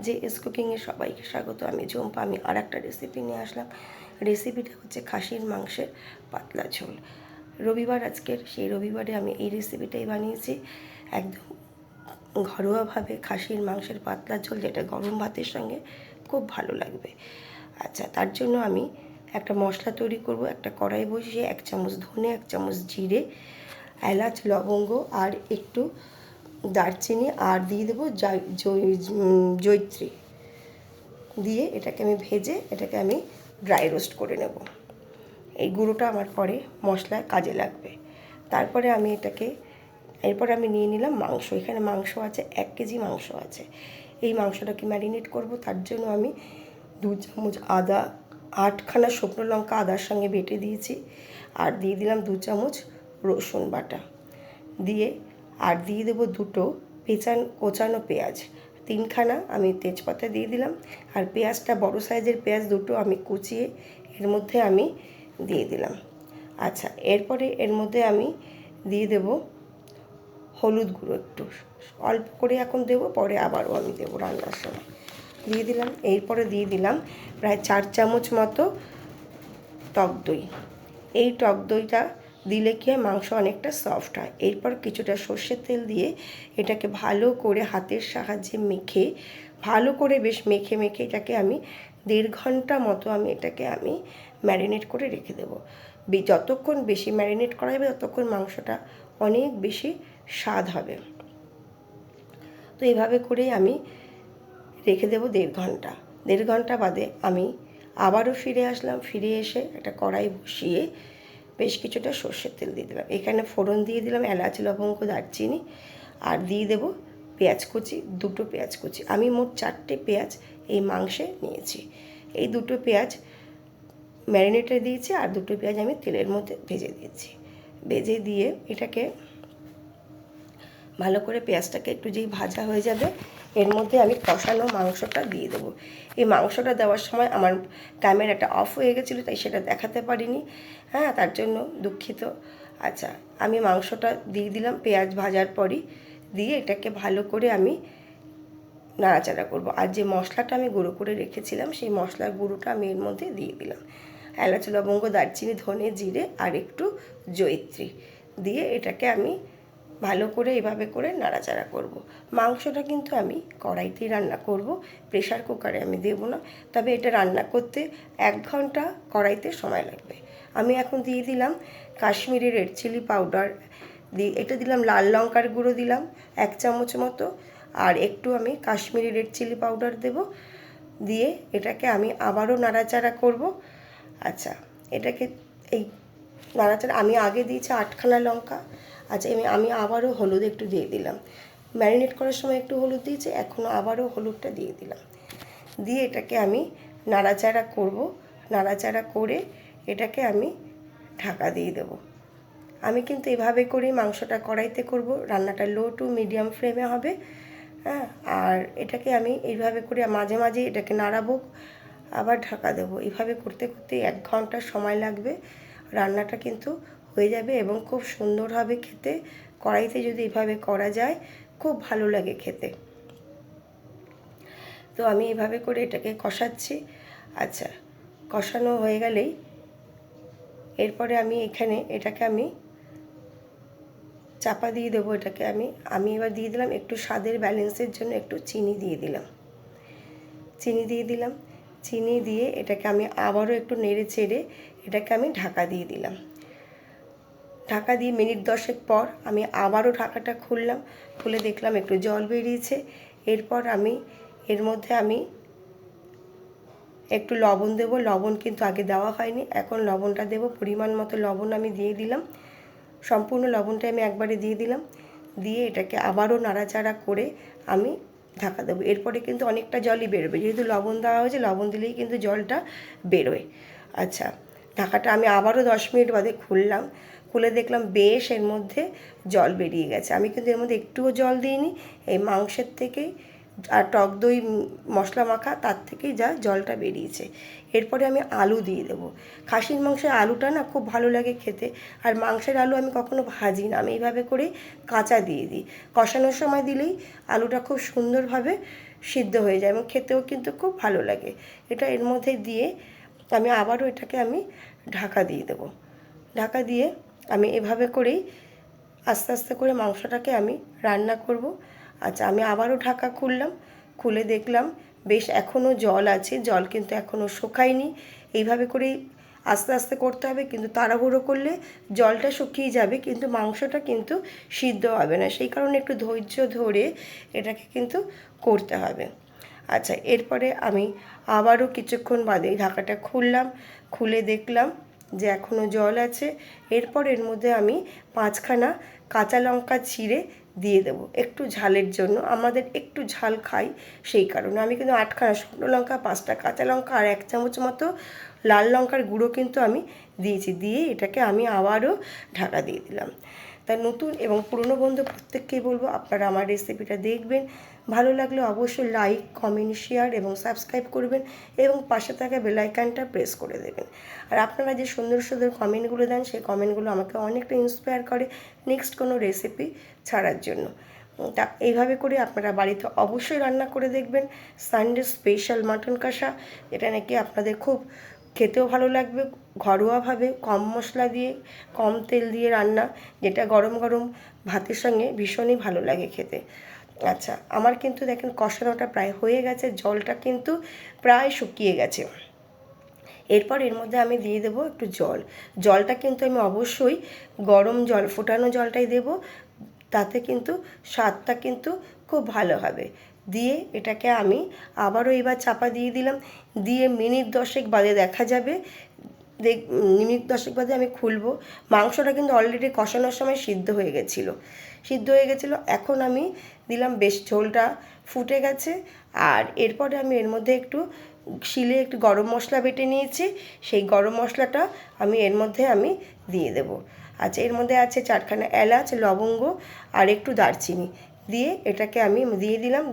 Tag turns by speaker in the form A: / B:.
A: যে এস কুকিংয়ে সবাইকে স্বাগত। আমি ঝুম্পা। আমি আর একটা রেসিপি নিয়ে আসলাম। রেসিপিটা হচ্ছে খাসির মাংসের পাতলা ঝোল। রবিবার আজকের, সেই রবিবারে আমি এই রেসিপিটাই বানিয়েছি। একদম ঘরোয়াভাবে খাসির মাংসের পাতলা ঝোল, যেটা গরম ভাতের সঙ্গে খুব ভালো লাগবে। আচ্ছা, তার জন্য আমি একটা মশলা তৈরি করব। একটা কড়াই বসিয়ে 1 চামচ ধনে, 1 চামচ জিরে, এলাচ, লবঙ্গ আর একটু দারচিনি আর দিয়ে দেবো জয়িত্রী দিয়ে এটাকে আমি ভেজে এটাকে আমি ড্রাই রোস্ট করে নেব। এই গুঁড়োটা আমার পরে মশলায় কাজে লাগবে। তারপরে আমি এরপর আমি নিয়ে নিলাম মাংস। এখানে মাংস আছে, 1 কেজি মাংস আছে। এই মাংসটাকে ম্যারিনেট করব। তার জন্য আমি 2 চামচ আদা, 8খানা শুকনো লঙ্কা আদার সঙ্গে বেটে দিয়েছি, আর দিয়ে দিলাম 2 চামচ রসুন বাটা দিয়ে, আর দিয়ে দেবো 2টো কোচানো পেঁয়াজ, 3খানা আমি তেজপাতা দিয়ে দিলাম, আর পেঁয়াজটা বড় সাইজের পেঁয়াজ 2টো আমি কুচিয়ে এর মধ্যে আমি দিয়ে দিলাম। আচ্ছা, এরপরে এর মধ্যে আমি দিয়ে দেব হলুদ গুঁড়ো, একটু অল্প করে এখন দেবো, পরে আবারও আমি দেবো রান্নার সময়। দিয়ে দিলাম। এরপরে দিয়ে দিলাম প্রায় 4 চামচ মতো টক দই। এই টক দইটা দিলে কি হয়, মাংস অনেকটা সফট হয়। এরপর কিছুটা সর্ষের তেল দিয়ে এটাকে ভালো করে হাতের সাহায্যে মেখে, ভালো করে বেশ মেখে এটাকে আমি 1.5 ঘন্টা মতো এটাকে ম্যারিনেট করে রেখে দেবো। যতক্ষণ বেশি ম্যারিনেট করা যাবে ততক্ষণ মাংসটা অনেক বেশি স্বাদ হবে। তো এইভাবে করেই আমি রেখে দেবো 1.5 ঘন্টা। 1.5 ঘন্টা বাদে আমি আবারও ফিরে আসলাম। ফিরে এসে একটা কড়াই বসিয়ে বেশ কিছুটা সর্ষের তেল দিয়ে দিলাম। এখানে ফোড়ন দিয়ে দিলাম এলাচ, লবঙ্গ, দারচিনি, আর দিয়ে দেবো পেঁয়াজ কুচি, 2টো পেঁয়াজ কুচি। আমি মোট 4টে পেঁয়াজ এই মাংসে নিয়েছি। এই 2টো পেঁয়াজ ম্যারিনেটে দিয়েছি, আর 2টো পেঁয়াজ আমি তেলের মধ্যে ভেজে দিয়েছি। ভেজে দিয়ে এটাকে ভালো করে, পেঁয়াজটাকে একটু যেই ভাজা হয়ে যাবে, এর মধ্যে আমি কষানো মাংসটা দিয়ে দেবো। এই মাংসটা দেওয়ার সময় আমার ক্যামেরাটা অফ হয়ে গেছিলো, তাই সেটা দেখাতে পারিনি। হ্যাঁ, তার জন্য দুঃখিত। আচ্ছা, আমি মাংসটা দিয়ে দিলাম পেঁয়াজ ভাজার পরই, দিয়ে এটাকে ভালো করে আমি নাড়াচাড়া করব। আর যে মশলাটা আমি গুঁড়ো করে রেখেছিলাম, সেই মশলার গুঁড়োটা আমি এর মধ্যে দিয়ে দিলাম। এলাচ, লবঙ্গ, দারচিনি, ধনে, জিরে আর একটু জয়িত্রী দিয়ে এটাকে আমি ভালো করে এভাবে করে নাড়াচাড়া করব। মাংসটা কিন্তু আমি কড়াইতেই রান্না করব, প্রেশার কুকারে আমি দেবো না। তবে এটা রান্না করতে 1 ঘন্টা কড়াইতে সময় লাগবে। আমি এখন দিয়ে দিলাম কাশ্মীরি রেড চিলি পাউডার, এটা দিলাম লাল লঙ্কার গুঁড়ো দিলাম 1 চামচ মতো, আর একটু আমি কাশ্মীরি রেড চিলি পাউডার দেব। দিয়ে এটাকে আমি আবারও নাড়াচাড়া করব। আচ্ছা, এটাকে এই নাড়াচাড়া আমি আগে দিয়েছি 8খানা লঙ্কা। আচ্ছা, আমি আবারও হলুদ একটু দিয়ে দিলাম। ম্যারিনেট করার সময় একটু হলুদ দিয়েছি, এখনও আবারও হলুদটা দিয়ে দিলাম। দিয়ে এটাকে আমি নাড়াচাড়া করব। নাড়াচাড়া করে এটাকে আমি ঢাকা দিয়ে দেবো। আমি কিন্তু এভাবে করেই মাংসটা কড়াইতে করব। রান্নাটা লো টু মিডিয়াম ফ্লেমে হবে। হ্যাঁ, আর এটাকে আমি এইভাবে করে মাঝে মাঝে এটাকে নাড়াবো, আবার ঢাকা দেবো। এইভাবে করতে করতে 1 ঘন্টা সময় লাগবে। রান্নাটা কিন্তু হয়ে যাবে এবং খুব সুন্দর হবে খেতে। কড়াইতে যদি এভাবে করা যায়, খুব ভালো লাগে খেতে। তো আমি এভাবে করে এটাকে কষাচ্ছি। আচ্ছা, কষানো হয়ে গেলেই এরপরে আমি এটাকে আমি চাপা দিয়ে দেবো। এটাকে আমি এবার দিয়ে দিলাম একটু স্বাদের ব্যালেন্সের জন্য একটু চিনি দিয়ে দিলাম। চিনি দিয়ে এটাকে আমি আবারও একটু নেড়ে চেড়ে এটাকে আমি ঢাকা দিয়ে দিলাম। ঢাকা দিয়ে মিনিট 10 পর আমি আবারও ঢাকাটা খুললাম। খুলে দেখলাম একটু জল বেরিয়েছে। এরপর আমি এর মধ্যে একটু লবণ দেবো। লবণ কিন্তু আগে দেওয়া হয়নি, এখন লবণটা দেবো। পরিমাণ মতো লবণ আমি দিয়ে দিলাম। সম্পূর্ণ লবণটা আমি একবারে দিয়ে দিলাম। দিয়ে এটাকে আবারও নাড়াচাড়া করে আমি ঢাকা দেবো। এরপরে কিন্তু অনেকটা জলই বেরোবে, যেহেতু লবণ দেওয়া হয়েছে, লবণ দিলেই কিন্তু জলটা বেরোয়। আচ্ছা, ঢাকাটা আমি আবারও 10 মিনিট বাদে খুললাম। খুলে দেখলাম বেশ এর মধ্যে জল বেরিয়ে গেছে। আমি কিন্তু এর মধ্যে একটুও জল দিইনি। এই মাংসের থেকেই আর টক দই মশলা মাখা, তার থেকেই যা জলটা বেরিয়েছে। এরপরে আমি আলু দিয়ে দেবো। খাসির মাংসের আলুটা না খুব ভালো লাগে খেতে। আর মাংসের আলু আমি কখনো ভাজি না, আমি এইভাবে করে কাঁচা দিয়ে দিই। কষানোর সময় দিলেই আলুটা খুব সুন্দরভাবে সিদ্ধ হয়ে যায় এবং খেতেও কিন্তু খুব ভালো লাগে। এটা এর মধ্যে দিয়ে আমি আবারও এটাকে আমি ঢাকা দিয়ে দেবো। ঢাকা দিয়ে আমি এভাবে করেই আস্তে আস্তে করে মাংসটাকে আমি রান্না করব। আচ্ছা, আমি আবারও ঢাকা খুললাম, খুলে দেখলাম বেশ এখনও জল আছে, জল কিন্তু এখনও শুকায়নি। এইভাবে করেই আস্তে আস্তে করতে হবে, কিন্তু তাড়াহুড়ো করলে জলটা শুকিয়ে যাবে কিন্তু মাংসটা কিন্তু সিদ্ধ হবে না। সেই কারণে একটু ধৈর্য ধরে এটাকে কিন্তু করতে হবে। আচ্ছা, এরপরে আমি আবারও কিছুক্ষণ বাদে ঢাকাটা খুললাম, খুলে দেখলাম যে এখনও জল আছে। এরপর এর মধ্যে আমি 5খানা কাঁচা লঙ্কা চিড়ে দিয়ে দেবো একটু ঝালের জন্য। আমাদের একটু ঝাল খাই, সেই কারণে আমি কিন্তু 8খানা শুকনো লঙ্কা, 5টা কাঁচা লঙ্কা আর 1 চামচ মতো লাল লঙ্কার গুঁড়ো কিন্তু আমি দিয়েছি। দিয়ে এটাকে আমি আবারও ঢাকা দিয়ে দিলাম। তাই নতুন এবং পুরনো বন্ধু প্রত্যেককেই বলবো আপনারা আমার রেসিপিটা দেখবেন, ভালো লাগলে অবশ্যই লাইক, কমেন্ট, শেয়ার এবং সাবস্ক্রাইব করবেন এবং পাশে থাকা বেল আইকনটা প্রেস করে দেবেন। আর আপনারা যে সুন্দর সুন্দর কমেন্টগুলো দেন সেই কমেন্টগুলো আমাকে অনেকটা ইন্সপায়ার করে নেক্সট কোনো রেসিপি ছাড়ার জন্য। তা এইভাবে করে আপনারা বাড়িতে অবশ্যই রান্না করে দেখবেন। সানডে স্পেশাল মাটন কষা, এটা নাকি আপনাদের খুব খেতেও ভালো লাগবে, ঘরোয়াভাবে কম মশলা দিয়ে কম তেল দিয়ে রান্না, যেটা গরম গরম ভাতের সঙ্গে ভীষণই ভালো লাগে খেতে। আচ্ছা, আমার কিন্তু দেখেন কষানোটা প্রায় হয়ে গেছে, জলটা কিন্তু প্রায় শুকিয়ে গেছে। এরপর এর মধ্যে আমি দিয়ে দেবো একটু জল। জলটা কিন্তু আমি অবশ্যই গরম জল, ফোটানো জলটাই দেব, তাতে কিন্তু স্বাদটা কিন্তু খুব ভালো হবে। দিয়ে এটাকে আমি আবারও এবার চাপা দিয়ে দিলাম, দিয়ে মিনিট 10 বাদে দেখা যাবে। মিনিট 10 বাদে আমি খুলবো। মাংসটা কিন্তু অলরেডি কষানোর সময় সিদ্ধ হয়ে গেছিলো। এখন আমি দিলাম, বেশ ঝোলটা ফুটে গেছে। আর এরপরে আমি এর মধ্যে একটু শিলে একটু গরম মশলা বেটে নিয়েছি, সেই গরম মশলাটা আমি এর মধ্যে আমি দিয়ে দেবো। আচ্ছা, এর মধ্যে আছে 4খানা এলাচ, লবঙ্গ আর একটু দারচিনি, দিয়ে এটাকে আমি দিয়ে দিলাম।